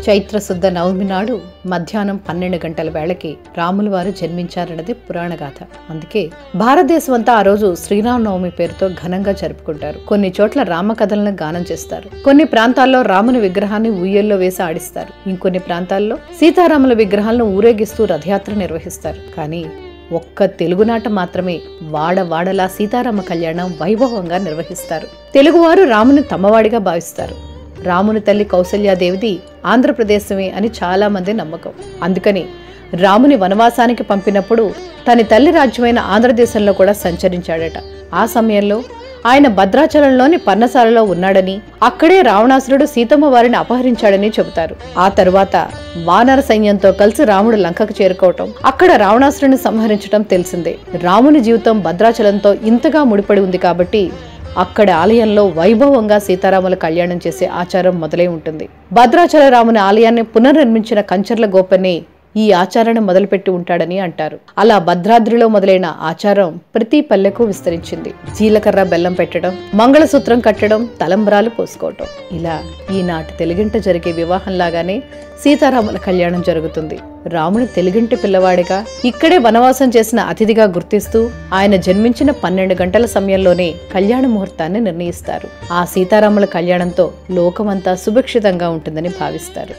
చైత్ర శుద్ధ నవమి నాడు మధ్యాహ్నం 12 గంటల వేళకి రాముల వారు జన్మించారన్నది పురాణగాథ. అందుకే భారతదేశం అంతా ఆ రోజు శ్రీరామనవమి పేరుతో ఘనంగా జరుపుకుంటారు. కొన్ని చోట్ల రామకథలను గానం చేస్తారు. కొన్ని ప్రాంతాల్లో రాముని విగ్రహాన్ని ఊయల్లో వేసి ఆడిస్తారు. ఇంకొన్ని ప్రాంతాల్లో సీతారాముల విగ్రహాలను ఊరేగిస్తూ రథయాత్ర నిర్వహిస్తారు. కానీ ఒక్క తెలుగునాట మాత్రమే వాడవాడలా సీతారామ కళ్యాణం వైభవంగా నిర్వహిస్తారు. తెలుగువారు రాముని తమవాడిగా భావిస్తారు. రాముని తల్లి కౌసల్యాదేవిది ఆంధ్రప్రదేశమే అని చాలా మంది నమ్మకం. అందుకని రాముని వనవాసానికి పంపినప్పుడు తన తల్లి రాజ్యమైన ఆంధ్రదేశంలో కూడా సంచరించాడట. ఆ సమయంలో ఆయన భద్రాచలంలోని పర్ణశాలలో ఉన్నాడని, అక్కడే రావణాసురుడు సీతమ్మ వారిని అపహరించాడని చెబుతారు. ఆ తరువాత వానర సైన్యంతో కలిసి రాముడు లంకకు చేరుకోవటం, అక్కడ రావణాసురుడిని సంహరించడం తెలిసిందే. రాముని జీవితం భద్రాచలంతో ఇంతగా ముడిపడి ఉంది కాబట్టి అక్కడ ఆలయంలో వైభవంగా సీతారాముల కళ్యాణం చేసే ఆచారం మొదలై ఉంటుంది. భద్రాచల రాముని ఆలయాన్ని పునర్నిర్మించిన కంచర్ల గోపనే ఈ ఆచారాన్ని మొదలుపెట్టి ఉంటాడని అంటారు. అలా భద్రాద్రిలో మొదలైన ఆచారం ప్రతి పల్లెకు విస్తరించింది. జీలకర్ర బెల్లం పెట్టడం, మంగళసూత్రం కట్టడం, తలంబ్రాలు పోసుకోవటం, ఇలా ఈనాటి తెలుగింట జరిగే వివాహంలాగానే సీతారాముల కళ్యాణం జరుగుతుంది. రాముని తెలుగింటి పిల్లవాడిగా ఇక్కడే వనవాసం చేసిన అతిథిగా గుర్తిస్తూ ఆయన జన్మించిన 12 గంటల సమయంలోనే కళ్యాణ ముహూర్తాన్ని నిర్ణయిస్తారు. ఆ సీతారాముల కళ్యాణంతో లోకమంతా సుభిక్షితంగా ఉంటుందని భావిస్తారు.